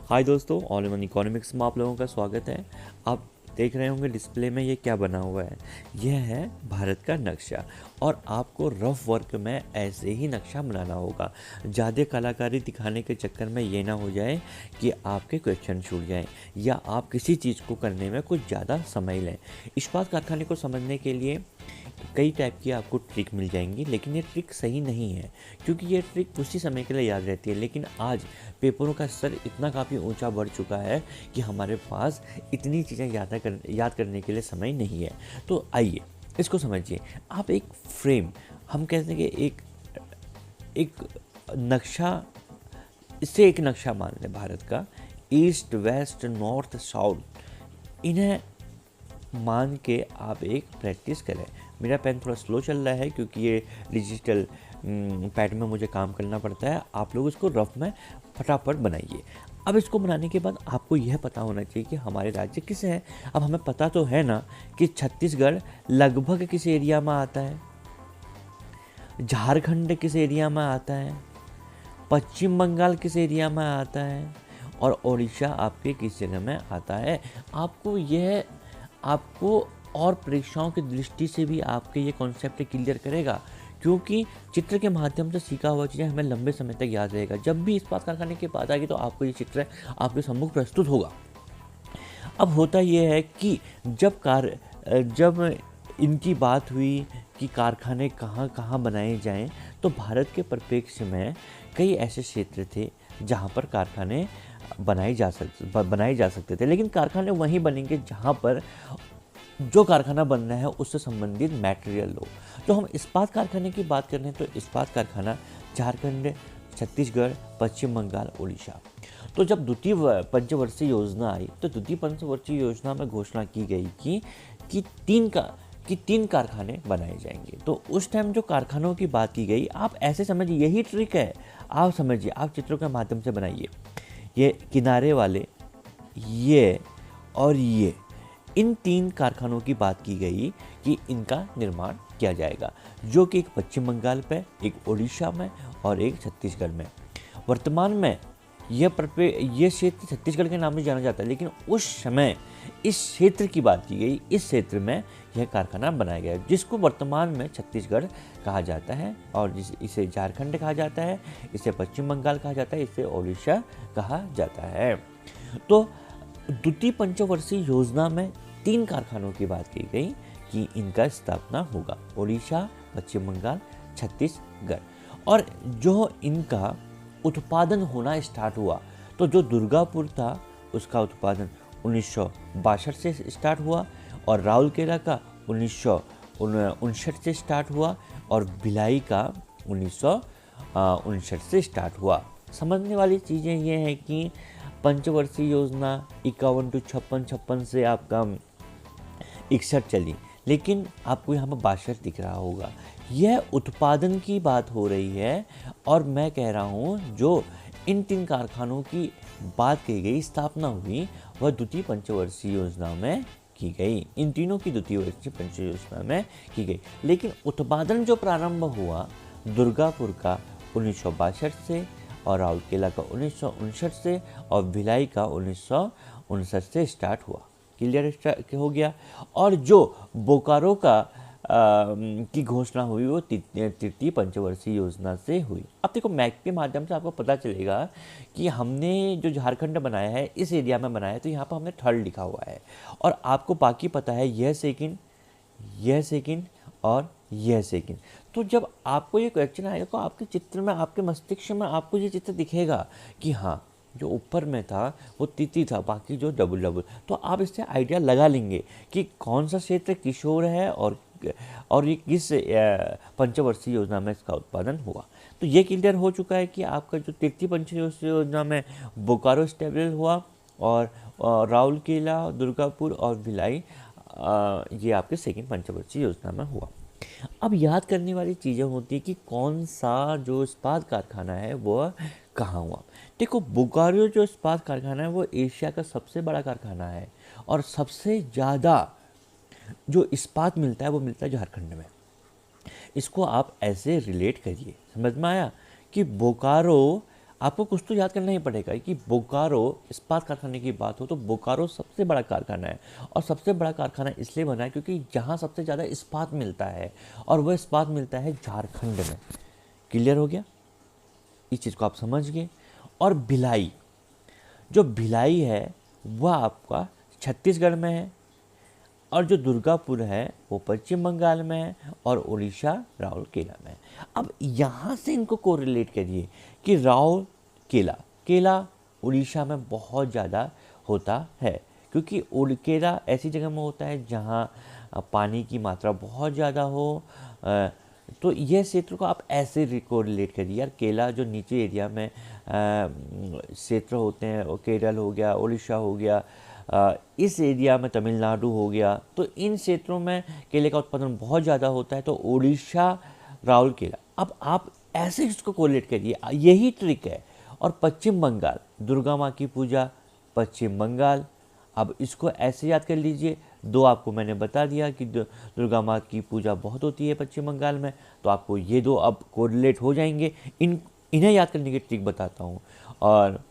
हाय दोस्तों, all in one economics में आप लोगों का स्वागत है। आप देख रहे होंगे डिस्प्ले में ये क्या बना हुआ है। यह है भारत का नक्शा और आपको रफ वर्क में ऐसे ही नक्शा बनाना होगा। ज़्यादा कलाकारी दिखाने के चक्कर में ये ना हो जाए कि आपके क्वेश्चन छूट जाएं या आप किसी चीज़ को करने में कुछ ज़्यादा समय लें। इस्पात कारखाने को समझने के लिए कई टाइप की आपको ट्रिक मिल जाएंगी, लेकिन ये ट्रिक सही नहीं है क्योंकि ये ट्रिक उसी समय के लिए याद रहती है। लेकिन आज पेपरों का स्तर इतना काफ़ी ऊंचा बढ़ चुका है कि हमारे पास इतनी चीज़ें याद करने के लिए समय नहीं है। तो आइए इसको समझिए। आप एक फ्रेम, हम कहते हैं कि एक नक्शा, इससे एक नक्शा मान लें भारत का, ईस्ट वेस्ट नॉर्थ साउथ। इन्हें मान के आप एक प्रैक्टिस करें। मेरा पेन थोड़ा स्लो चल रहा है क्योंकि ये डिजिटल पैड में मुझे काम करना पड़ता है। आप लोग इसको रफ में फटाफट बनाइए। अब इसको बनाने के बाद आपको यह पता होना चाहिए कि हमारे राज्य किस हैं। अब हमें पता तो है ना कि छत्तीसगढ़ लगभग किस एरिया में आता है, झारखंड किस एरिया में आता है, पश्चिम बंगाल किस एरिया में आता है और उड़ीसा आपके किस जगह में आता है। आपको और परीक्षाओं की दृष्टि से भी आपके ये कॉन्सेप्ट क्लियर करेगा, क्योंकि चित्र के माध्यम से सीखा हुआ चीज़ें हमें लंबे समय तक याद रहेगा। जब भी इस्पात कारखाने की बात आएगी तो आपको ये चित्र आपके सम्मुख प्रस्तुत होगा। अब होता यह है कि जब इनकी बात हुई कि कारखाने कहाँ कहाँ बनाए जाएं, तो भारत के परिप्रेक्ष्य में कई ऐसे क्षेत्र थे जहाँ पर कारखाने बनाए जा सकते थे। लेकिन कारखाने वहीं बनेंगे जहाँ पर जो कारखाना बन रहा है उससे संबंधित मटेरियल हो। तो हम इस्पात कारखाने की बात कर रहे हैं तो इस्पात कारखाना झारखंड, छत्तीसगढ़, पश्चिम बंगाल, उड़ीसा। तो जब द्वितीय पंचवर्षीय योजना आई तो द्वितीय पंचवर्षीय योजना में घोषणा की गई कि तीन कारखाने बनाए जाएंगे। तो उस टाइम जो कारखानों की बात की गई, आप ऐसे समझिए, यही ट्रिक है। आप समझिए, आप चित्रों के माध्यम से बनाइए। ये किनारे वाले, ये और ये, इन तीन कारखानों की बात की गई कि इनका निर्माण किया जाएगा, जो कि एक पश्चिम बंगाल पे, एक उड़ीसा में और एक छत्तीसगढ़ में। वर्तमान में यह क्षेत्र छत्तीसगढ़ के नाम से जाना जाता है, लेकिन उस समय इस क्षेत्र की बात की गई। इस क्षेत्र में यह कारखाना बनाया गया जिसको वर्तमान में छत्तीसगढ़ कहा जाता है और इसे झारखंड कहा जाता है, इसे पश्चिम बंगाल कहा जाता है, इसे उड़ीसा कहा जाता है। तो द्वितीय पंचवर्षीय योजना में तीन कारखानों की बात की गई कि इनका स्थापना होगा, उड़ीसा, पश्चिम बंगाल, छत्तीसगढ़। और जो इनका उत्पादन होना स्टार्ट हुआ, तो जो दुर्गापुर था उसका उत्पादन 1962 से स्टार्ट हुआ और राउरकेला का 1959 से स्टार्ट हुआ और भिलाई का 1959 से स्टार्ट हुआ। समझने वाली चीज़ें ये हैं कि पंचवर्षीय योजना 51 to 56 से आपका 61 चली, लेकिन आपको यहाँ पर 62 दिख रहा होगा। यह उत्पादन की बात हो रही है और मैं कह रहा हूँ जो इन तीन कारखानों की बात की गई, स्थापना हुई, वह द्वितीय पंचवर्षीय योजना में की गई। इन तीनों की द्वितीय पंचवर्षीय योजना में की गई। लेकिन उत्पादन जो प्रारंभ हुआ दुर्गापुर का 1962 से और राउरकेला का 1959 से और भिलाई का 1959 से स्टार्ट हुआ। क्लियर हो गया। और जो बोकारो की घोषणा हुई वो तृतीय पंचवर्षीय योजना से हुई। अब देखो, मैप के माध्यम से आपको पता चलेगा कि हमने जो झारखंड बनाया है इस एरिया में बनाया है, तो यहाँ पर हमने थर्ड लिखा हुआ है और आपको बाकी पता है यह सेकंड, यह सेकंड और यह सेकंड। तो जब आपको ये क्वेश्चन आएगा तो आपके चित्र में, आपके मस्तिष्क में आपको ये चित्र दिखेगा कि हाँ, जो ऊपर में था वो तिथि था, बाकी जो डबल। तो आप इससे आइडिया लगा लेंगे कि कौन सा क्षेत्र किशोर है और ये किस पंचवर्षीय योजना में इसका उत्पादन हुआ। तो ये क्लियर हो चुका है कि आपका जो तृतीय पंचवर्षीय योजना में बोकारो स्टेबल हुआ और राउरकेला, दुर्गापुर और भिलाई, ये आपके सेकंड पंचवर्षीय योजना में हुआ। अब याद करने वाली चीज़ें होती है कि कौन सा जो इस्पात कारखाना है वो कहाँ हुआ। देखो, बोकारो जो इस्पात कारखाना है वो एशिया का सबसे बड़ा कारखाना है और सबसे ज़्यादा जो इस्पात मिलता है वो मिलता है झारखंड में। इसको आप ऐसे रिलेट करिए, समझ में आया कि बोकारो आपको कुछ तो याद करना ही पड़ेगा कि बोकारो इस्पात कारखाने की बात हो तो बोकारो सबसे बड़ा कारखाना है, और सबसे बड़ा कारखाना इसलिए बना है क्योंकि जहाँ सबसे ज़्यादा इस्पात मिलता है, और वह इस्पात मिलता है झारखंड में। क्लियर हो गया, इस चीज़ को आप समझ गए। और भिलाई, जो भिलाई है वह आपका छत्तीसगढ़ में है, और जो दुर्गापुर है वो पश्चिम बंगाल में है, और उड़ीसा राउरकेला में है। अब यहाँ से इनको कोरिलेट करिए कि राउरकेला केला उड़ीसा में बहुत ज़्यादा होता है, क्योंकि केला ऐसी जगह में होता है जहाँ पानी की मात्रा बहुत ज़्यादा हो। तो यह क्षेत्र को आप ऐसे कोरिलेट करिए यार, केला जो नीचे एरिया में क्षेत्र होते हैं, वो केरल हो गया, उड़ीसा हो गया, इस एरिया में तमिलनाडु हो गया, तो इन क्षेत्रों में केले का उत्पादन बहुत ज़्यादा होता है, तो उड़ीसा राउरकेला। अब आप ऐसे इसको कोरिलेट करिए, यही ट्रिक है। और पश्चिम बंगाल, दुर्गा माँ की पूजा पश्चिम बंगाल, अब इसको ऐसे याद कर लीजिए। दो आपको मैंने बता दिया कि दुर्गा माँ की पूजा बहुत होती है पश्चिम बंगाल में, तो आपको ये दो अब कोरिलेट हो जाएंगे। इन्हें याद करने की ट्रिक बताता हूँ। और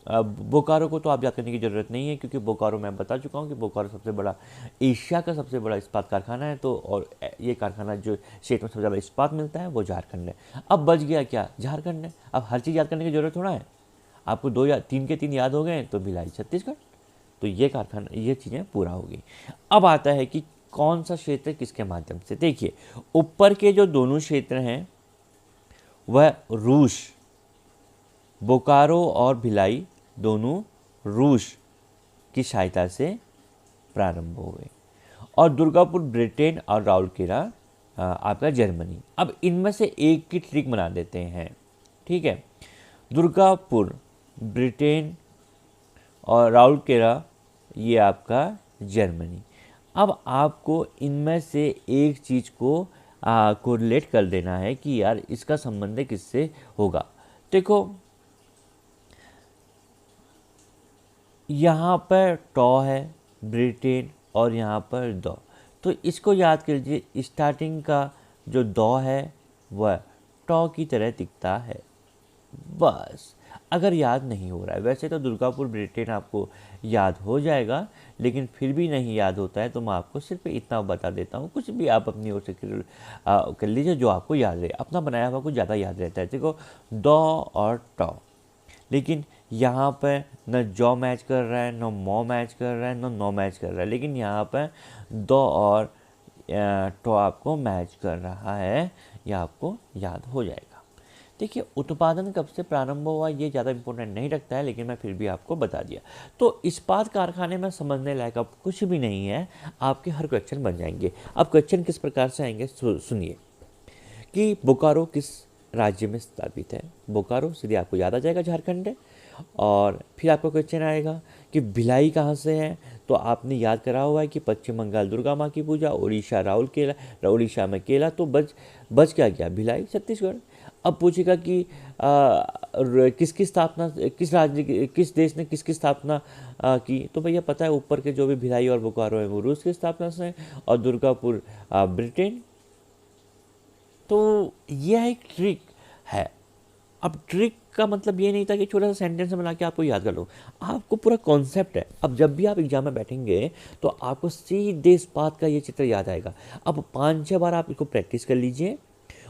बोकारो को तो आप याद करने की ज़रूरत नहीं है, क्योंकि बोकारो मैं बता चुका हूँ कि बोकारो सबसे बड़ा, एशिया का सबसे बड़ा इस्पात कारखाना है। तो और ये कारखाना जो क्षेत्र में सबसे ज़्यादा इस्पात मिलता है वो झारखंड है। अब बच गया क्या, झारखंड है। अब हर चीज़ याद करने की ज़रूरत थोड़ा है, आपको 2 या 3 के 3 याद हो गए तो भिलाई छत्तीसगढ़, तो ये कारखाना, ये चीज़ें पूरा हो गई। अब आता है कि कौन सा क्षेत्र किसके माध्यम से। देखिए ऊपर के जो दोनों क्षेत्र हैं वह रूस, बोकारो और भिलाई दोनों रूस की सहायता से प्रारंभ हुए, और दुर्गापुर ब्रिटेन और राउरकेला आपका जर्मनी। अब इनमें से एक की ट्रिक बना देते हैं, ठीक है। दुर्गापुर ब्रिटेन और राउरकेला ये आपका जर्मनी। अब आपको इनमें से एक चीज़ को कोरिलेट कर देना है कि यार इसका संबंध किससे होगा। देखो यहाँ पर टॉ है ब्रिटेन, और यहाँ पर दो, तो इसको याद कर लीजिए। स्टार्टिंग का जो दो है वह टॉ की तरह दिखता है। बस, अगर याद नहीं हो रहा है, वैसे तो दुर्गापुर ब्रिटेन आपको याद हो जाएगा, लेकिन फिर भी नहीं याद होता है तो मैं आपको सिर्फ इतना बता देता हूँ। कुछ भी आप अपनी ओर से कर लीजिए जो आपको याद रहे, अपना बनाया हुआ कुछ ज़्यादा याद रहता है। देखो दो और टॉ, लेकिन यहाँ पर न जॉ मैच कर रहा है, न मॉ मैच कर रहा है, न नो मैच कर रहा है, लेकिन यहाँ पर दो और टॉ आपको मैच कर रहा है, यह आपको याद हो जाएगा। देखिए उत्पादन कब से प्रारंभ हुआ ये ज़्यादा इंपॉर्टेंट नहीं रखता है, लेकिन मैं फिर भी आपको बता दिया। तो इस्पात कारखाने में समझने लायक अब कुछ भी नहीं है, आपके हर क्वेश्चन बन जाएंगे। अब क्वेश्चन किस प्रकार से आएंगे सुनिए, कि बोकारो किस राज्य में स्थापित है। बोकारो सीधे आपको याद आ जाएगा झारखंड है। और फिर आपका क्वेश्चन आएगा कि भिलाई कहाँ से है, तो आपने याद करा हुआ है कि पश्चिम बंगाल दुर्गा माँ की पूजा, उड़ीसा राउरकेला, उड़ीसा में केला, तो बच क्या गया, भिलाई छत्तीसगढ़। अब पूछेगा कि किसकी स्थापना, किस राज्य किस देश ने किसकी स्थापना की, तो भैया पता है ऊपर के जो भी भिलाई और बोकारो है वो रूस की स्थापना से, और दुर्गापुर ब्रिटेन। तो यह एक ट्रिक है। अब ट्रिक का मतलब ये नहीं था कि छोटा सा सेंटेंस बना के आपको याद कर लो, आपको पूरा कॉन्सेप्ट है। अब जब भी आप एग्जाम में बैठेंगे तो आपको सीधे इस बात का ये चित्र याद आएगा। अब 5-6 बार आप इसको प्रैक्टिस कर लीजिए,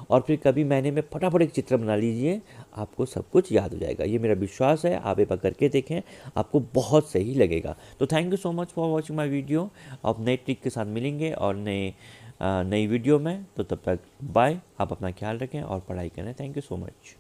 और फिर कभी महीने में फटाफट एक चित्र बना लीजिए, आपको सब कुछ याद हो जाएगा। ये मेरा विश्वास है, आप एक बार करके देखें, आपको बहुत सही लगेगा। तो thank you so much for watching my video. आप नए ट्रिक के साथ मिलेंगे और नई वीडियो में, तो तब तक बाय। आप अपना ख्याल रखें और पढ़ाई करें। Thank you so much.